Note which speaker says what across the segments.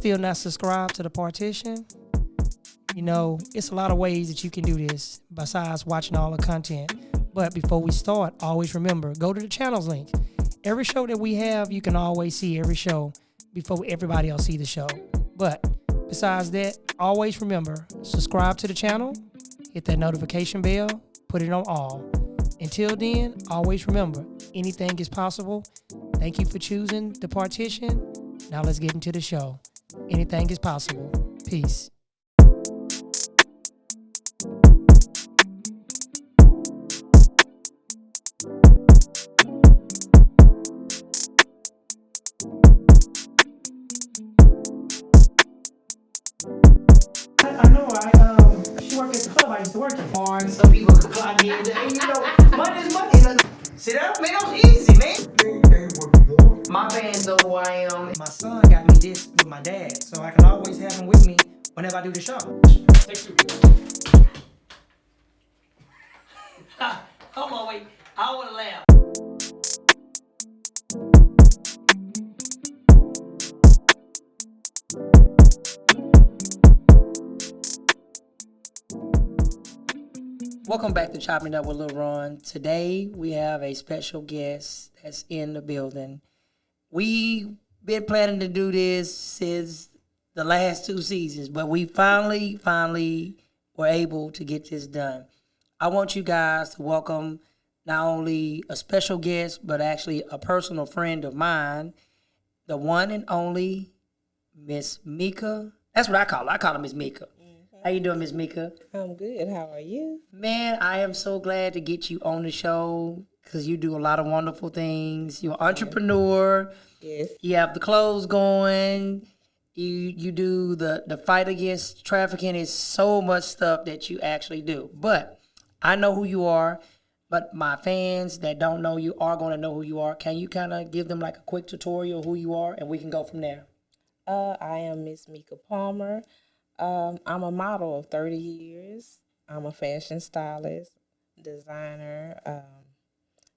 Speaker 1: still not subscribed to the Partition, you know, it's a lot of ways that you can do this besides watching all the content. But before we start, always remember, go to the channels link. Every show that we have, you can always see every show before everybody else see the show. But besides that, always remember, subscribe to the channel, hit that notification bell, put it on all. Until then, always remember, anything is possible. Thank you for choosing the Partition. Now let's get into the show. Anything is possible. Peace. She worked at the club I used to work at.
Speaker 2: Porn, some people could clock in. And you know, money is money. See that? Man, that was easy, man. My fans know who I am.
Speaker 1: My son got me this with my dad, so I can always have him with me whenever I do the show.
Speaker 2: Hold on, wait. I want to laugh.
Speaker 1: Welcome back to Choppin It Up with Lil Ron. Today we have a special guest that's in the building. We've been planning to do this since the last 2 seasons, but we finally were able to get this done. I want you guys to welcome not only a special guest, but actually a personal friend of mine, the one and only Miss Meka. That's what I call her. I call her Miss Meka. How you doing, Miss Meka?
Speaker 3: I'm good. How are you?
Speaker 1: Man, I am so glad to get you on the show because you do a lot of wonderful things. You're an entrepreneur.
Speaker 3: Yes.
Speaker 1: You have the clothes going. You do the fight against trafficking. It's so much stuff that you actually do. But I know who you are. But my fans that don't know you are going to know who you are. Can you kind of give them like a quick tutorial of who you are, and we can go from there?
Speaker 3: I am Miss Meka Palmer. I'm a model of 30 years. I'm a fashion stylist, designer.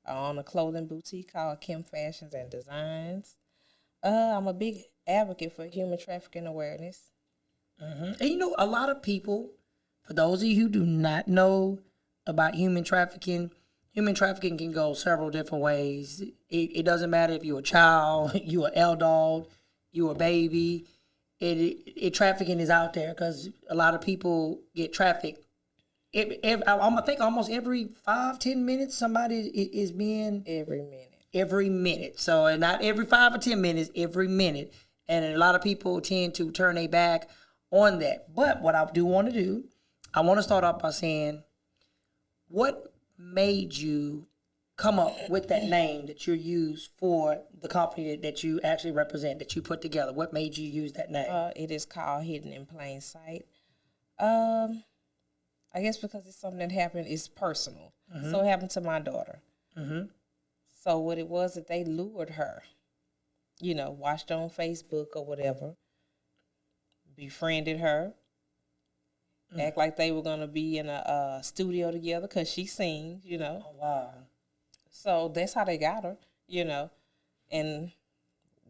Speaker 3: I own a clothing boutique called Kim Fashions and Designs. I'm a big advocate for human trafficking awareness.
Speaker 1: And you know, a lot of people, for those of you who do not know about human trafficking can go several different ways. It doesn't matter if you're a child, you're an adult, you're a baby. Trafficking is out there because a lot of people get trafficked. I think almost every 5-10 minutes somebody is being every minute. So not every 5 or 10 minutes, every minute. And a lot of people tend to turn their back on that. But what I do want to do, I want to start off by saying, what made you come up with that name that you use for the company that you actually represent, that you put together? What made you use that name?
Speaker 3: It is called Hidden in Plain Sight. I guess because it's something that happened, it's personal. So it happened to my daughter. So what it was that they lured her, you know, watched on Facebook or whatever, befriended her, act like they were going to be in a studio together because she sings, you know.
Speaker 1: Oh, wow.
Speaker 3: So that's how they got her, you know. And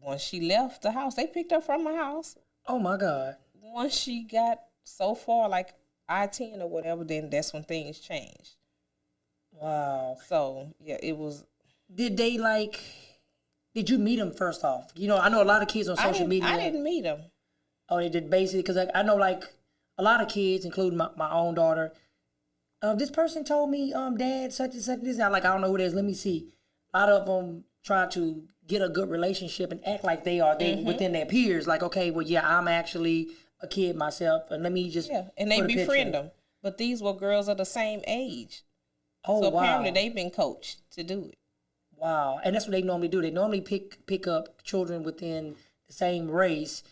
Speaker 3: once she left the house, they picked her from the house.
Speaker 1: Oh, my God.
Speaker 3: Once she got so far, like I-10 or whatever, then that's when things changed.
Speaker 1: Wow.
Speaker 3: So, yeah, it was.
Speaker 1: Did you meet them first off? You know, I know a lot of kids on social media.
Speaker 3: I didn't meet them.
Speaker 1: Oh, they did basically, because I know like a lot of kids, including my own daughter, this person told me, Dad, such and such, this. I'm like, I don't know who it is. Let me see. A lot of them try to get a good relationship and act like they are within their peers. Like, okay, well, yeah, I'm actually a kid myself, and let me just
Speaker 3: and they befriend them. But these were girls of the same age.
Speaker 1: Oh,
Speaker 3: so
Speaker 1: wow.
Speaker 3: apparently they've been coached to do it.
Speaker 1: Wow, and that's what they normally do. They normally pick up children within the same race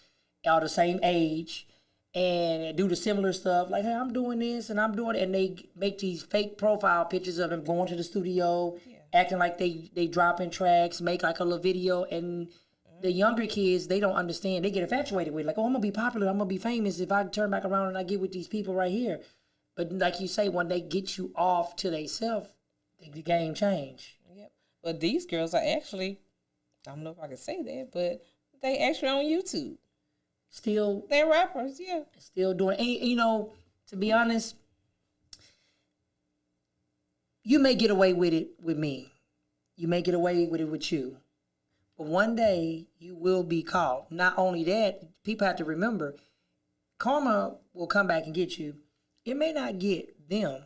Speaker 1: or the same age, and do the similar stuff. Like, hey, I'm doing this and I'm doing it. And they make these fake profile pictures of them going to the studio, acting like they dropping tracks, make like a little video. And the younger kids, they don't understand. They get infatuated with it. Like, oh, I'm going to be popular. I'm going to be famous if I turn back around and I get with these people right here. But like you say, when they get you off to themselves, the game change.
Speaker 3: Yep. But these girls are actually, I don't know if I can say that, but they actually on YouTube.
Speaker 1: Still,
Speaker 3: They're rappers, yeah.
Speaker 1: still doing. And, you know, to be honest, you may get away with it with me. You may get away with it with you. But one day you will be caught. Not only that, people have to remember, karma will come back and get you. It may not get them.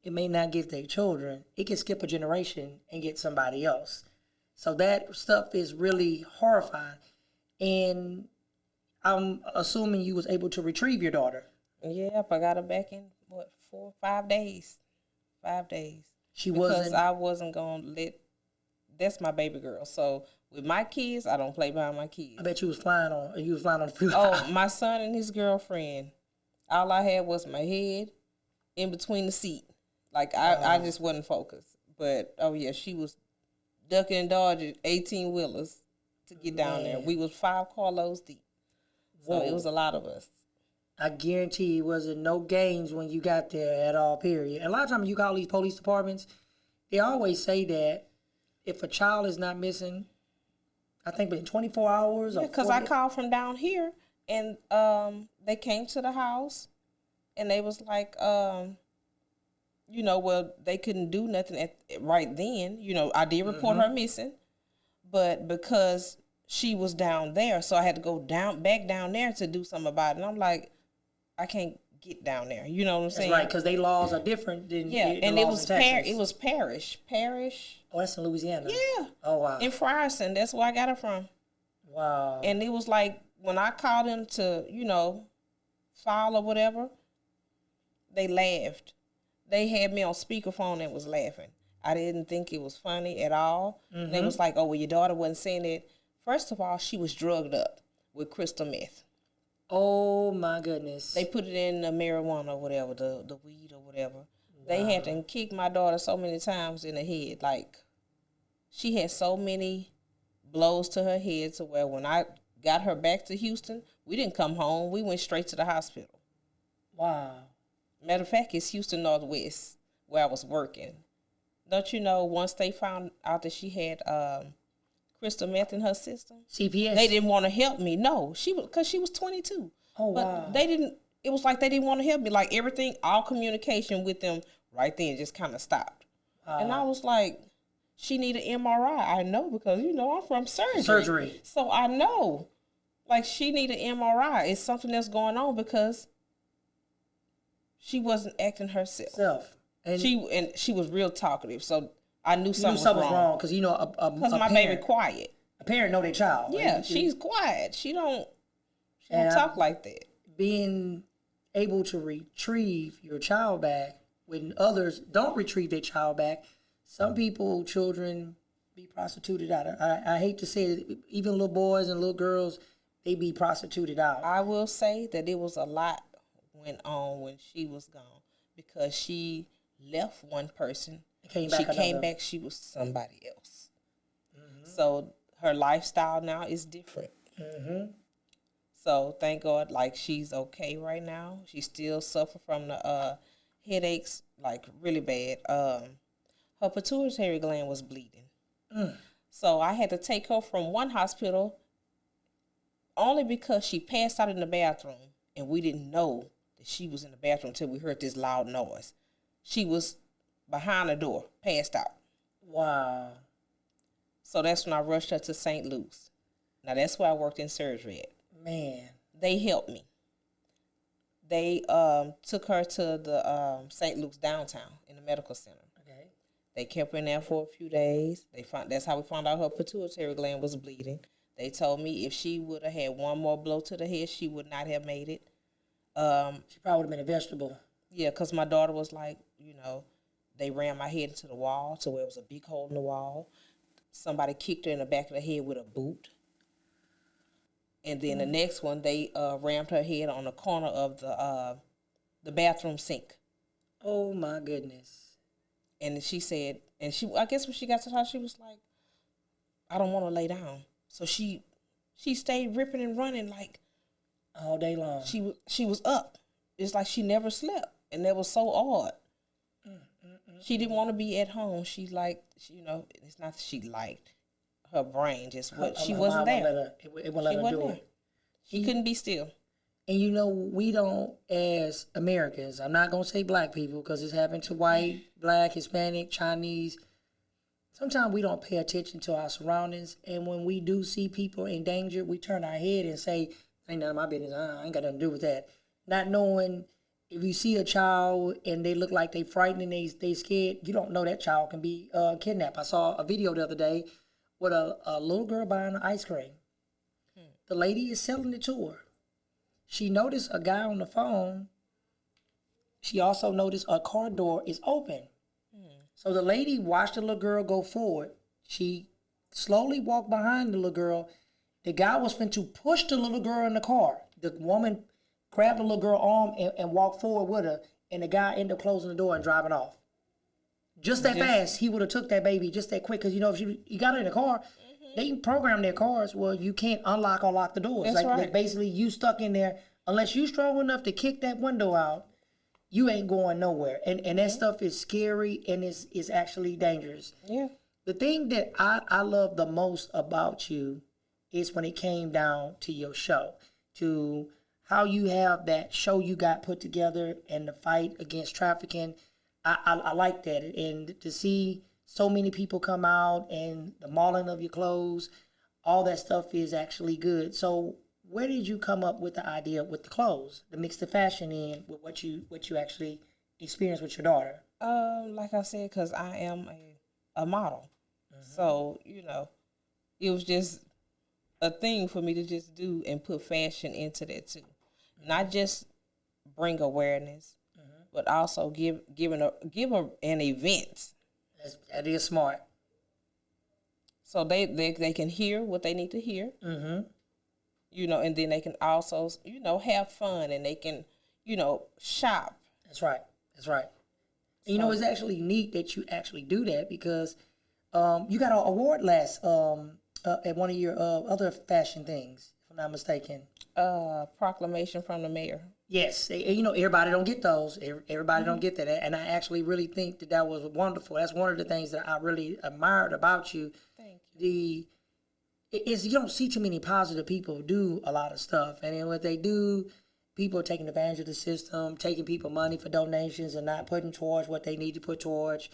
Speaker 1: It may not get their children. It can skip a generation and get somebody else. So that stuff is really horrifying. And I'm assuming you was able to retrieve your daughter.
Speaker 3: Yep, I got her back in, 5 days? 5 days.
Speaker 1: She
Speaker 3: because
Speaker 1: wasn't.
Speaker 3: I wasn't going to let, that's my baby girl. So with my kids, I don't play behind my kids.
Speaker 1: I bet you was flying on the freeway.
Speaker 3: Oh, my son and his girlfriend, all I had was my head in between the seat. Like, I just wasn't focused. But, oh, yeah, she was ducking and dodging 18-wheelers to get down there. We was 5 carloads deep. So it was a lot of us.
Speaker 1: I guarantee it wasn't no games when you got there at all, period. And a lot of times you call these police departments, they always say that if a child is not missing, I think in 24 hours or
Speaker 3: because I called from down here, and they came to the house, and they was like, you know, well, they couldn't do nothing right then. You know, I did report her missing, but because she was down there, so I had to go back down there to do something about it. And I'm like, I can't get down there. You know what I'm saying?
Speaker 1: That's right, because they laws are different than
Speaker 3: and
Speaker 1: the
Speaker 3: it
Speaker 1: laws
Speaker 3: was
Speaker 1: in Texas.
Speaker 3: it was parish.
Speaker 1: Oh, that's in Louisiana.
Speaker 3: Yeah.
Speaker 1: Oh wow.
Speaker 3: In Frierson, that's where I got her from.
Speaker 1: Wow.
Speaker 3: And it was like when I called them to, you know, file or whatever, they laughed. They had me on speakerphone and was laughing. I didn't think it was funny at all. And they was like, oh, well, your daughter wasn't saying it. First of all, she was drugged up with crystal meth.
Speaker 1: Oh, my goodness.
Speaker 3: They put it in the marijuana or whatever, the weed or whatever. Wow. They had to kick my daughter so many times in the head. Like, she had so many blows to her head to where when I got her back to Houston, we didn't come home. We went straight to the hospital.
Speaker 1: Wow.
Speaker 3: Matter of fact, it's Houston Northwest where I was working. Don't you know, once they found out that she had crystal meth in her system,
Speaker 1: CPS,
Speaker 3: they didn't want to help me. No, because she was 22.
Speaker 1: Oh,
Speaker 3: but
Speaker 1: wow.
Speaker 3: They didn't. It was like they didn't want to help me. Like everything, all communication with them right then just kind of stopped. Wow. And I was like, she need an MRI. I know because, you know, I'm from surgery. So I know. Like, she need an MRI. It's something that's going on because she wasn't acting herself. And she was real talkative. So I knew something was wrong.
Speaker 1: Because, you know,
Speaker 3: because my baby quiet.
Speaker 1: A parent know their child.
Speaker 3: Yeah, right? She's quiet. She don't talk like that.
Speaker 1: Being able to retrieve your child back when others don't retrieve their child back, some people, children, be prostituted out. I hate to say it, even little boys and little girls, they be prostituted out.
Speaker 3: I will say that it was a lot went on when she was gone because she left one person. Came back, she was somebody else. So her lifestyle now is different. So thank God, like, she's okay right now. She still suffer from the headaches, like, really bad. Her pituitary gland was bleeding. So I had to take her from one hospital only because she passed out in the bathroom, and we didn't know that she was in the bathroom until we heard this loud noise. She was behind the door, passed out.
Speaker 1: Wow. So
Speaker 3: that's when I rushed her to St. Luke's. Now, that's where I worked in surgery at.
Speaker 1: Man.
Speaker 3: They helped me. They took her to the St. Luke's downtown in the medical center.
Speaker 1: Okay.
Speaker 3: They kept her in there for a few days. That's how we found out her pituitary gland was bleeding. They told me if she would have had one more blow to the head, she would not have made it.
Speaker 1: She probably would have been a vegetable.
Speaker 3: Yeah, because my daughter was like, you know, they ran my head into the wall to where it was a big hole in the wall. Somebody kicked her in the back of the head with a boot. And then the next one, they rammed her head on the corner of the bathroom sink.
Speaker 1: Oh, my goodness.
Speaker 3: And she said, I guess when she got to the house, she was like, I don't want to lay down. So she stayed ripping and running like
Speaker 1: all day long.
Speaker 3: She was up. It's like she never slept, and that was so odd. She didn't want to be at home. She liked, you know, it's not that she liked her brain, just what she wasn't there.
Speaker 1: It wouldn't let her do it.
Speaker 3: He couldn't be still.
Speaker 1: And you know, we don't, as Americans, I'm not going to say black people because it's happened to white, black, Hispanic, Chinese. Sometimes we don't pay attention to our surroundings. And when we do see people in danger, we turn our head and say, ain't none of my business. I ain't got nothing to do with that. Not knowing if you see a child and they look like they frightened and they scared, you don't know that child can be kidnapped. I saw a video the other day with a little girl buying ice cream. The lady is selling it to her. She noticed a guy on the phone. She also noticed a car door is open. So the lady watched the little girl go forward. She slowly walked behind the little girl. The guy was fin to push the little girl in the car. The woman grabbed the little girl's arm and walked forward with her. And the guy ended up closing the door and driving off. Just that fast, he would have took that baby just that quick. Because, you know, if you got her in the car, they program their cars. Well, you can't unlock or lock the doors.
Speaker 3: That's right.
Speaker 1: Basically, you stuck in there. Unless you strong enough to kick that window out, you ain't going nowhere. And that stuff is scary and is actually dangerous.
Speaker 3: Yeah.
Speaker 1: The thing that I love the most about you is when it came down to your show, to how you have that show you got put together and the fight against trafficking. I like that. And to see so many people come out and the mauling of your clothes, all that stuff is actually good. So where did you come up with the idea with the clothes, to mix the fashion in with what you actually experienced with your daughter?
Speaker 3: Like I said, because I am a model. So, you know, it was just a thing for me to just do and put fashion into that too. Not just bring awareness, but also give an event.
Speaker 1: That is smart.
Speaker 3: So they can hear what they need to hear. You know, and then they can also, you know, have fun and they can, you know, shop.
Speaker 1: That's right. That's right. And, you know, it's actually neat that you actually do that because you got an award last at one of your other fashion things, if I'm not mistaken.
Speaker 3: Proclamation from the mayor.
Speaker 1: Yes. And, you know, everybody don't get those. Everybody don't get that. And I actually really think that was wonderful. That's one of the things that I really admired about you.
Speaker 3: Thank you.
Speaker 1: Is you don't see too many positive people do a lot of stuff. And then what they do, people are taking advantage of the system, taking people money for donations and not putting towards what they need to put towards.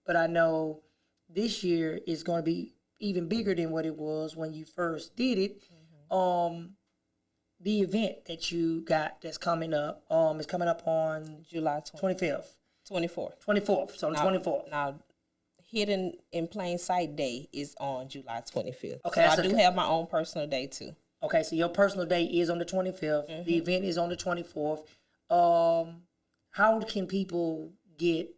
Speaker 1: But I know this year is going to be even bigger than what it was when you first did it. The event that you got that's coming up is coming up on
Speaker 3: July
Speaker 1: 25th.
Speaker 3: 24th.
Speaker 1: 24th. So on the 24th.
Speaker 3: Now, Hidden in Plain Sight Day is on July 25th.
Speaker 1: Okay,
Speaker 3: so I do have my own personal day too.
Speaker 1: Okay, so your personal day is on the 25th. The event is on the 24th. How can people get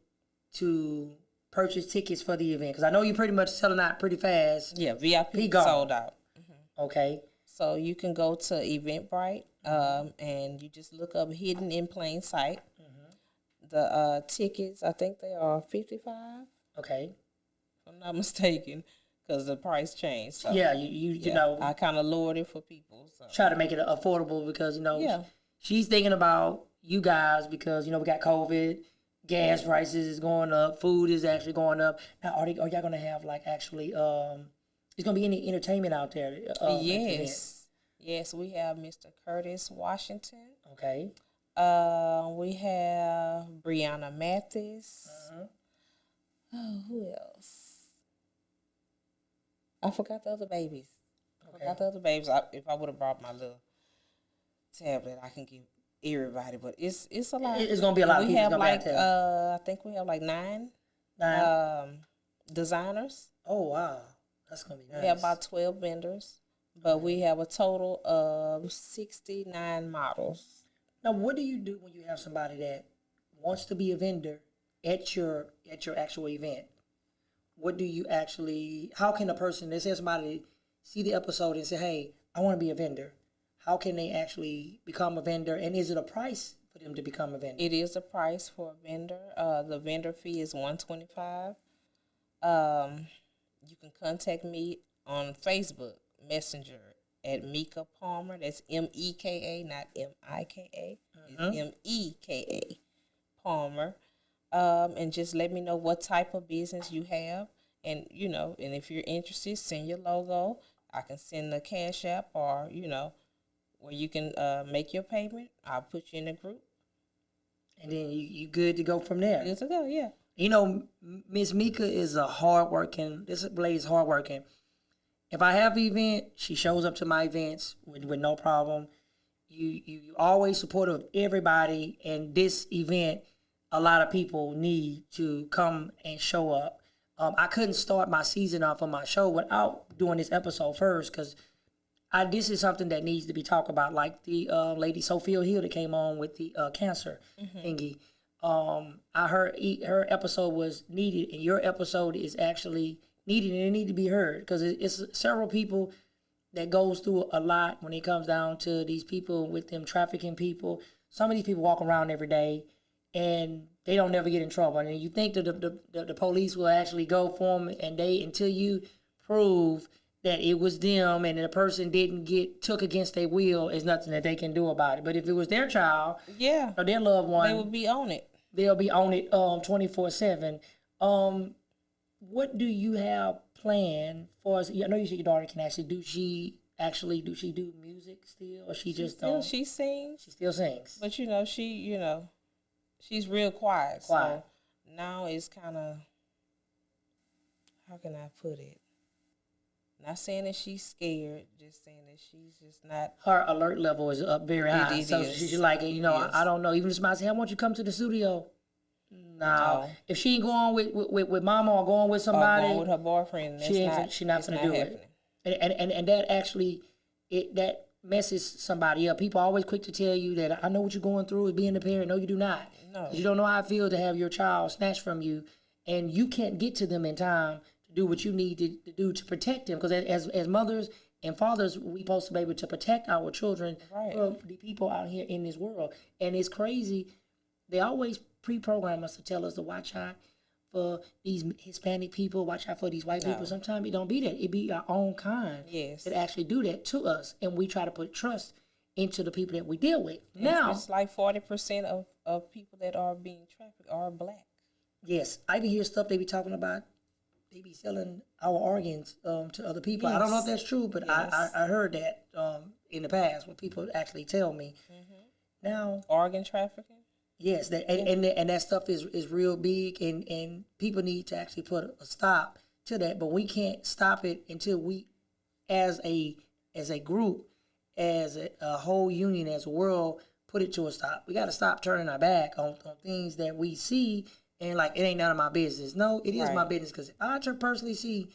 Speaker 1: to purchase tickets for the event? Because I know you're pretty much selling out pretty fast.
Speaker 3: Yeah, VIP
Speaker 1: gone.
Speaker 3: sold out.
Speaker 1: Okay.
Speaker 3: So you can go to Eventbrite and you just look up Hidden in Plain Sight. The tickets, I think they are $55.
Speaker 1: Okay.
Speaker 3: If I'm not mistaken, because the price changed. So,
Speaker 1: yeah, you know.
Speaker 3: I kind of lowered it for people. So.
Speaker 1: Try to make it affordable because, you know,
Speaker 3: Yeah.
Speaker 1: she's thinking about you guys because, you know, we got COVID, gas prices is going up, food is actually going up. Now, are y'all going to have, like, actually, is going to be any entertainment out there? At the
Speaker 3: Yes. Yes, we have Mr. Curtis Washington.
Speaker 1: Okay.
Speaker 3: We have Brianna Mathis. Oh, who else? I forgot the other babies. If I would have brought my little tablet, I can give everybody. But it's a lot.
Speaker 1: It's gonna be a lot.
Speaker 3: We have like I think we have like nine designers.
Speaker 1: Oh wow, that's gonna be nice.
Speaker 3: We have about 12 vendors, but we have a total of 69 models.
Speaker 1: Now, what do you do when you have somebody that wants to be a vendor at your actual event? What do you actually? How can a person? Let's say somebody see the episode and say, "Hey, I want to be a vendor." How can they actually become a vendor? And is it a price for them to become a vendor?
Speaker 3: It is a price for a vendor. The vendor fee is $125. You can contact me on Facebook Messenger at Meka Palmer. That's Meka, not Mika. It's Meka Palmer. And just let me know what type of business you have. And, you know, and if you're interested, send your logo. I can send the Cash App or, you know, where you can make your payment. I'll put you in a group.
Speaker 1: And then you good to go from there.
Speaker 3: Good to go, yeah.
Speaker 1: You know, Miss Meka is this lady's hardworking. If I have an event, she shows up to my events with no problem. You always supportive of everybody, and this event, a lot of people need to come and show up. I couldn't start my season off of my show without doing this episode first, because this is something that needs to be talked about, like the lady Sophia Hill that came on with the cancer thingy. I heard her episode was needed, and your episode is actually needed, and it need to be heard, because it's several people that goes through a lot when it comes down to these people with them trafficking people. Some of these people walk around every day, and they don't never get in trouble. And you think that the police will actually go for them, and until you prove that it was them and the person didn't get took against their will, is nothing that they can do about it. But if it was their child, or their loved one,
Speaker 3: they would be on it.
Speaker 1: They'll be on it 24/7. What do you have planned for us? I know you said your daughter can actually do. She do music still, or she
Speaker 3: She sings.
Speaker 1: She still sings.
Speaker 3: But she's real quiet. So now it's kind of, how can I put it? Not saying that she's scared, just saying that she's just not.
Speaker 1: Her alert level is up very high. So she's like, I don't know. Even if somebody say, I want you to come to the studio. No. If she ain't going with mama or going with somebody.
Speaker 3: Or going with her boyfriend.
Speaker 1: She's not going to do it. And that actually, that messes somebody up. People are always quick to tell you that I know what you're going through as being a parent. No, you do not. No. You don't know how it feels to have your child snatched from you, and you can't get to them in time to do what you need to do to protect them. Because as mothers and fathers, we're supposed to be able to protect our children from the people out here in this world. And it's crazy. They always pre-program us to tell us to watch out for these Hispanic people, watch out for these white people. Sometimes it don't be that. It be our own kind that actually do that to us. And we try to put trust into the people that we deal with. Now,
Speaker 3: it's like 40% of people that are being trafficked are black.
Speaker 1: Yes. I even hear stuff they be talking about. They be selling our organs to other people. Yes. I don't know if that's true, but I heard that in the past when people actually tell me. Mm-hmm. Now,
Speaker 3: organ trafficking?
Speaker 1: Yes, and that stuff is real big, and people need to actually put a stop to that. But we can't stop it until we, as a group, as a whole union, as a world, put it to a stop. We got to stop turning our back on things that we see and like, it ain't none of my business. No, it is my business, because if I personally see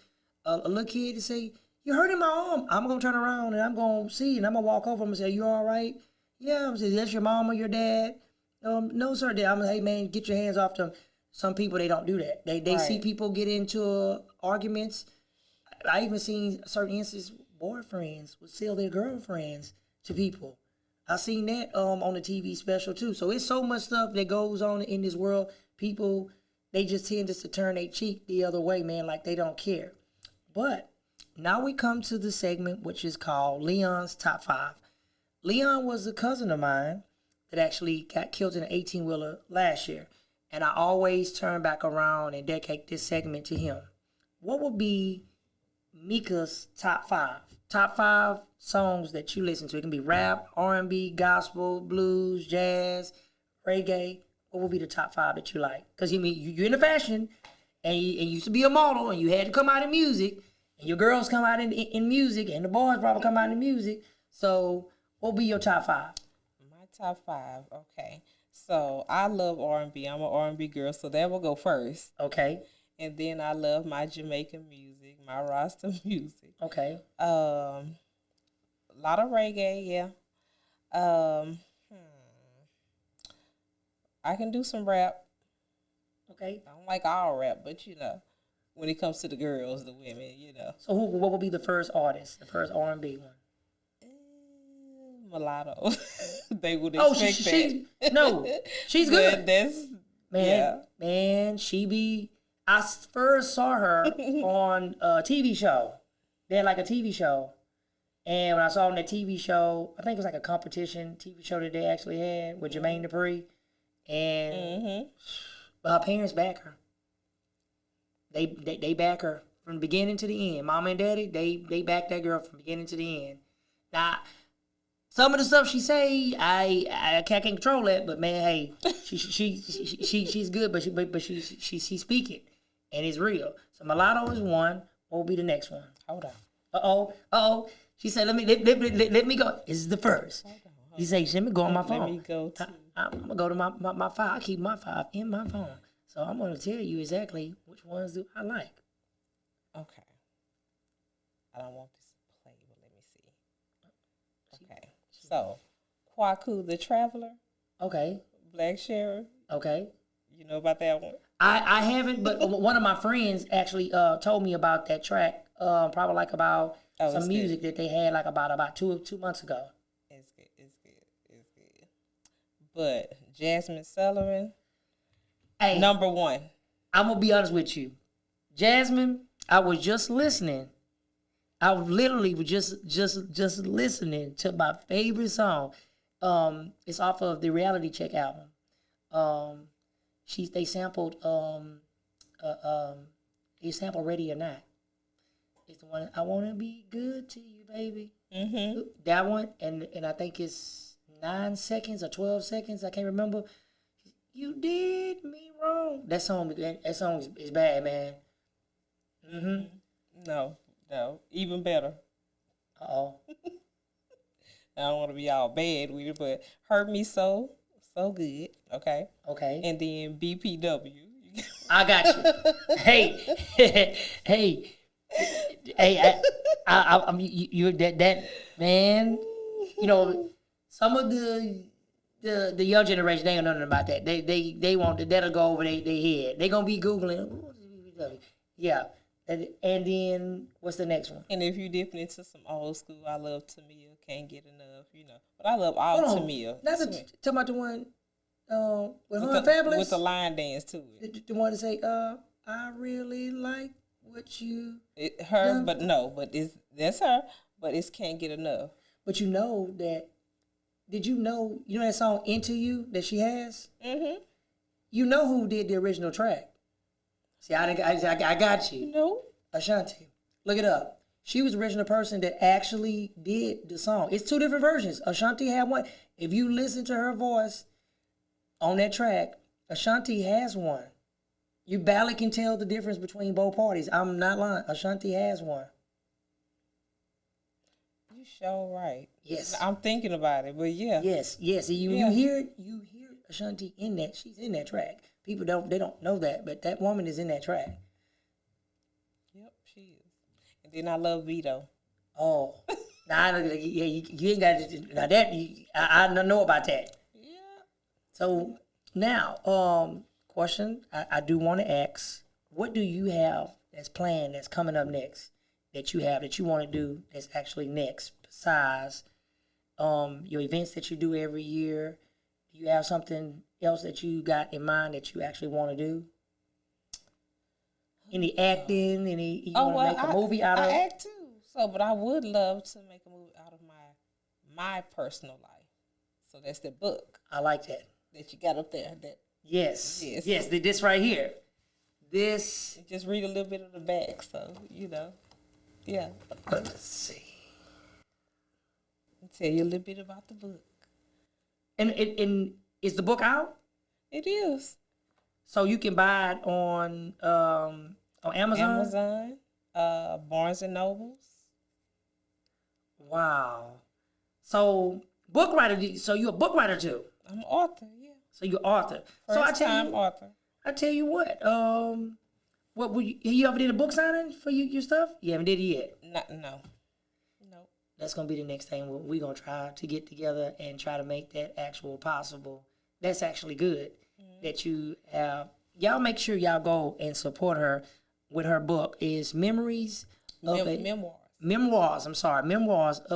Speaker 1: a little kid and say, you're hurting my arm, I'm going to turn around and I'm going to see, and I'm going to walk over and say, you all right? Yeah, I'm going to say, that's your mom or your dad? No, sir. I'm going to say, hey, man, get your hands off them. Some people, they don't do that. They see people get into arguments. I even seen certain instances, boyfriends would sell their girlfriends to people. I seen that on the TV special too. So it's so much stuff that goes on in this world. People, they just tend to turn their cheek the other way, man, like they don't care. But now we come to the segment which is called Leon's Top 5. Leon was a cousin of mine that actually got killed in an 18-wheeler last year. And I always turn back around and dedicate this segment to him. What would be Meka's top 5? Top 5 songs that you listen to. It can be rap, R&B, gospel, blues, jazz, reggae. What would be the top 5 that you like? Because you're into fashion, and you used to be a model, and you had to come out in music, and your girls come out in music, and the boys probably come out in music. So what would be your top 5?
Speaker 3: My top 5, okay. So I love R&B. I'm an R&B girl, so that will go first.
Speaker 1: Okay.
Speaker 3: And then I love my Jamaican music, my Rasta music.
Speaker 1: Okay.
Speaker 3: A lot of reggae, yeah. I can do some rap.
Speaker 1: Okay.
Speaker 3: I don't like all rap, but when it comes to the girls, the women,
Speaker 1: So what would be the first artist, the first R&B one?
Speaker 3: Mulatto. They would expect that.
Speaker 1: No, she's good.
Speaker 3: That's,
Speaker 1: man, I first saw her on a TV show. They had like a TV show. And when I saw her on that TV show, I think it was like a competition TV show that they actually had with Jermaine Dupri. And but her parents back her. They back her from the beginning to the end. Mama and daddy, they back that girl from beginning to the end. Now, Some of the stuff she say, I can't control it, but man, hey, she's good, but she speak it, and it's real. So mulatto is one. What will be the next one?
Speaker 3: Hold on.
Speaker 1: She said, let me go. This is the first. He said, let me go on my phone.
Speaker 3: Let me go to.
Speaker 1: I'm gonna go to my file. I keep my file in my phone, so I'm gonna tell you exactly which ones do I like.
Speaker 3: Okay. I don't want this to play, but let me see. Okay. So, Kwaku the Traveler.
Speaker 1: Okay.
Speaker 3: Black Sheriff.
Speaker 1: Okay.
Speaker 3: You know about that one?
Speaker 1: I haven't, but one of my friends actually told me about that track. Probably like about some music that they had like about 2 months ago.
Speaker 3: It's good. But Jasmine Sullivan,
Speaker 1: hey,
Speaker 3: number one.
Speaker 1: I'm gonna be honest with you, Jasmine. I was just listening. I literally was just listening to my favorite song. It's off of the Reality Check album. They sampled Ready or Not. It's the one, I wanna be good to you, baby.
Speaker 3: Mm-hmm.
Speaker 1: That one, and I think it's 9 seconds or 12 seconds. I can't remember. You did me wrong. That song is bad, man. Mm-hmm.
Speaker 3: No. Even better.
Speaker 1: Uh-oh.
Speaker 3: I don't want to be all bad with it, but Hurt Me So good. Okay. And then BPW.
Speaker 1: I got you. Hey. I'm you that man. You know, some of the young generation, they don't know nothing about that. They want that'll go over their head. They gonna be googling. Yeah. And then what's the next one?
Speaker 3: And if you dipping into some old school, I love Tamia. Can't get enough, But I love all Tamia.
Speaker 1: Not talking about the one with her and Fabulous?
Speaker 3: With the line dance to
Speaker 1: it. The one to say, I really like what you...
Speaker 3: Her, done. But no, that's her, but it's Can't Get Enough.
Speaker 1: But you know that... Did you know that song Into You that she has?
Speaker 3: Mm-hmm.
Speaker 1: You know who did the original track. See, I got you.
Speaker 3: No.
Speaker 1: Ashanti. Look it up. She was the original person that actually did the song. It's 2 different versions. Ashanti had one. If you listen to her voice on that track, Ashanti has one. You barely can tell the difference between both parties. I'm not lying. Ashanti has one.
Speaker 3: You sure right.
Speaker 1: Yes.
Speaker 3: I'm thinking about it, but yeah.
Speaker 1: Yes. You hear Ashanti in that. She's in that track. People don't know that, but that woman is in that track.
Speaker 3: Yep, she is. And then I love Vito.
Speaker 1: Oh, now you ain't got to. Now that I don't know about that.
Speaker 3: Yeah.
Speaker 1: So now, question I do want to ask: what do you have that's planned, that's coming up next, that you want to do that's actually next besides your events that you do every year? Do you have something else that you got in mind that you actually want to do? Any acting? You want to make a movie out of?
Speaker 3: I act too. So, but I would love to make a movie out of my personal life. So that's the book.
Speaker 1: I like that.
Speaker 3: That you got up there.
Speaker 1: Yes. This right here. This.
Speaker 3: Just read a little bit of the back, so yeah.
Speaker 1: Let's see.
Speaker 3: I'll tell you a little bit about the book.
Speaker 1: And is the book out?
Speaker 3: It is.
Speaker 1: So you can buy it on Amazon?
Speaker 3: Barnes and Nobles.
Speaker 1: Wow. So book writer. So you're a book writer too?
Speaker 3: I'm an author, yeah.
Speaker 1: So you're an author.
Speaker 3: First-time author.
Speaker 1: I tell you what. What would you ever did a book signing for your stuff? You haven't did it yet?
Speaker 3: No.
Speaker 1: That's gonna be the next thing we're gonna try to get together and try to make that actual possible. That's actually good that you have. Y'all make sure y'all go and support her with her book. Is Memoirs of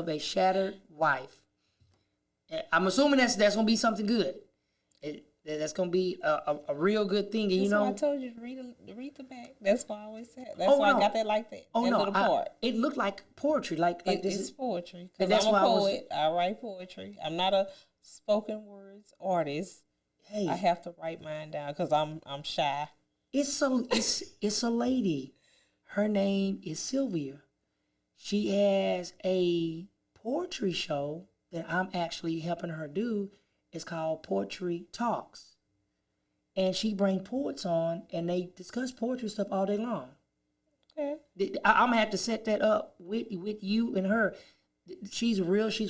Speaker 1: a Shattered Wife. I'm assuming that's gonna be something good. That's gonna be a real good thing. And
Speaker 3: why I told you to read the back. That's why I always said. That's why I got that like that.
Speaker 1: Oh,
Speaker 3: that little part.
Speaker 1: It looked like poetry.
Speaker 3: It's poetry. Because I'm a poet. I write poetry. I'm not a spoken words artist. Hey, I have to write mine down because I'm shy.
Speaker 1: It's a lady. Her name is Sylvia. She has a poetry show that I'm actually helping her do is called Poetry Talks. And she bring poets on, and they discuss poetry stuff all day long.
Speaker 3: Okay.
Speaker 1: I'm gonna have to set that up with you and her. She's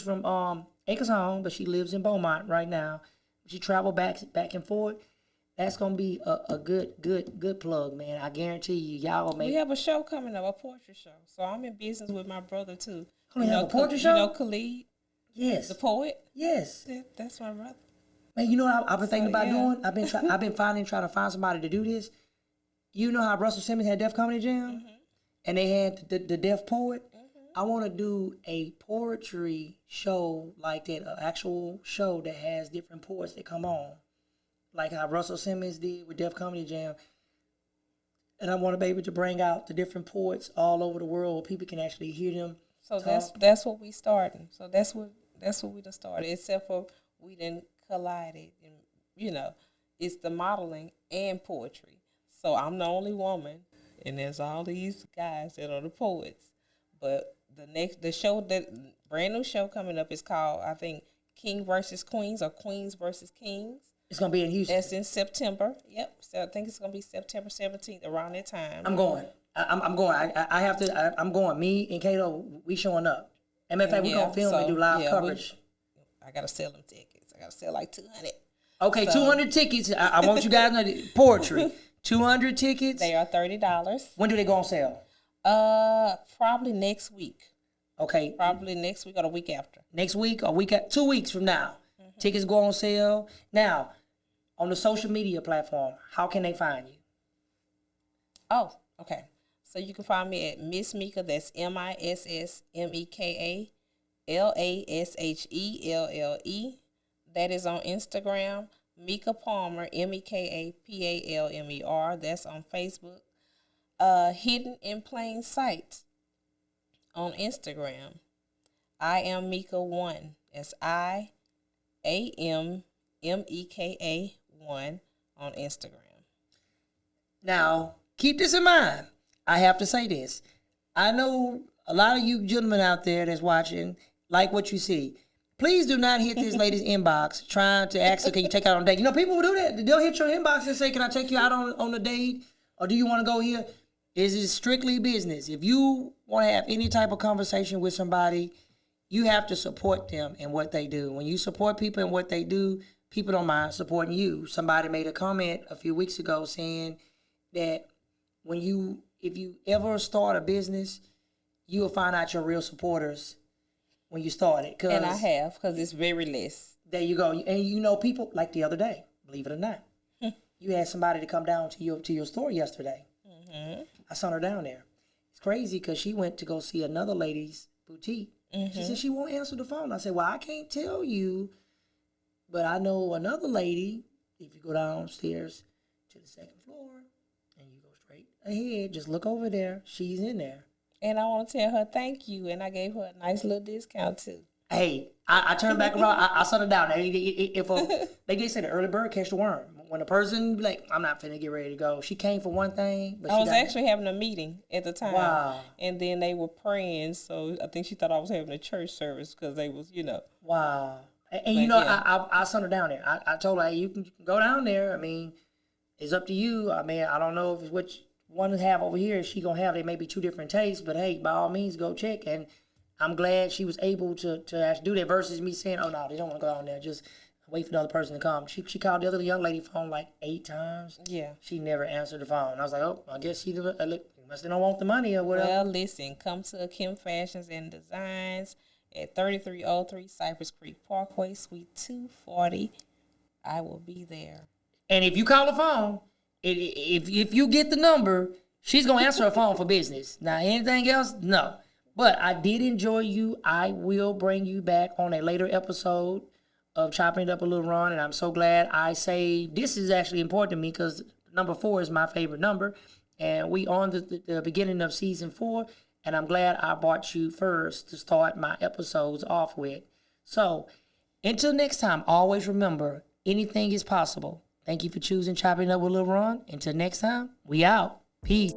Speaker 1: from Acres Home, but she lives in Beaumont right now. She travel back and forth. That's gonna be a good plug, man. I guarantee you, y'all will make.
Speaker 3: We have a show coming up, a poetry show. So I'm in business with my brother too.
Speaker 1: Oh, you have a poetry show?
Speaker 3: You know Khalid,
Speaker 1: Yes.
Speaker 3: the poet.
Speaker 1: Yes.
Speaker 3: That's my brother.
Speaker 1: Man, you know what I've been thinking about
Speaker 3: yeah.
Speaker 1: doing? I've been trying to find somebody to do this. You know how Russell Simmons had Def Comedy Jam?
Speaker 3: Mm-hmm.
Speaker 1: And they had the Deaf Poet? Mm-hmm. I want to do a poetry show like that, an actual show that has different poets that come on. Like how Russell Simmons did with Def Comedy Jam. And I want to be able to bring out the different poets all over the world where people can actually hear them.
Speaker 3: So
Speaker 1: talk.
Speaker 3: that's what we starting. So that's what we done started. Except for we didn't collided, and it's the modeling and poetry. So I'm the only woman, and there's all these guys that are the poets. But the show, that brand new show coming up is called, I think, King versus Queens or Queens versus Kings.
Speaker 1: It's gonna be in Houston.
Speaker 3: That's in September. Yep. So I think it's gonna be September 17th around that time.
Speaker 1: I'm going. I'm going. I have to. I'm going. Me and Kato, we showing up. And matter of fact, we're gonna film and do live coverage.
Speaker 3: I gotta sell them tickets. I gotta sell like 200.
Speaker 1: Okay, so, 200 tickets. I want you guys to know poetry. 200 tickets.
Speaker 3: They are $30.
Speaker 1: When do they go on sale?
Speaker 3: Probably next week.
Speaker 1: Okay.
Speaker 3: Probably next week or the week after.
Speaker 1: Next week or 2 weeks from now. Mm-hmm. Tickets go on sale. Now, on the social media platform, how can they find you?
Speaker 3: Oh, okay. So you can find me at Miss Meka. That's MISSMEKA LASHELLE. That is on Instagram. Meka Palmer, MEKAPALMER. That's on Facebook. Hidden in Plain Sight on Instagram. I am Meka1. That's IAMMEKA1 on Instagram.
Speaker 1: Now, keep this in mind. I have to say this. I know a lot of you gentlemen out there that's watching like what you see. Please do not hit this lady's inbox trying to ask her, can you take out on a date? You know, people will do that. They'll hit your inbox and say, can I take you out on a date? Or do you want to go here? This is strictly business. If you want to have any type of conversation with somebody, you have to support them in what they do. When you support people in what they do, people don't mind supporting you. Somebody made a comment a few weeks ago saying that if you ever start a business, you will find out your real supporters when you start it.
Speaker 3: And I have, because it's very less.
Speaker 1: There you go. And people, like the other day, believe it or not, you had somebody to come down to your store yesterday. Mm-hmm. I saw her down there. It's crazy because she went to go see another lady's boutique. Mm-hmm. She said she won't answer the phone. I said, well, I can't tell you, but I know another lady. If you go downstairs to the second floor and you go straight ahead, just look over there. She's in there.
Speaker 3: And I want to tell her thank you, and I gave her a nice little discount too.
Speaker 1: Hey, I turned back around. I set her down. If they say the early bird catch the worm. When a person I'm not finna get ready to go. She came for one thing, but
Speaker 3: I was actually having a meeting at the time.
Speaker 1: Wow.
Speaker 3: And then they were praying, so I think she thought I was having a church service because they was,
Speaker 1: Wow. And I sent her down there. I told her, hey, you can go down there. I mean, it's up to you. I mean, I don't know if it's which one to have over here. She gonna have. They may be two different tastes, but hey, by all means, go check. And I'm glad she was able to actually do that versus me saying, oh no, they don't want to go down there. Just wait for the other person to come. She called the other young lady phone like 8 times. Yeah. She never answered the phone. I was like, oh, I guess she must don't want the money or whatever.
Speaker 3: Well, listen, come to Kim Fashions and Designs at 3303 Cypress Creek Parkway, Suite 240. I will be there.
Speaker 1: And if you call the phone, if you get the number, she's going to answer her phone for business. Now, anything else? No. But I did enjoy you. I will bring you back on a later episode of Chopping It Up a Little Run, and I'm so glad I saved. This is actually important to me because number 4 is my favorite number, and we on the beginning of season 4, and I'm glad I brought you first to start my episodes off with. So, until next time, always remember, anything is possible. Thank you for choosing Chopping It Up with Lil Ron. Until next time, we out. Peace.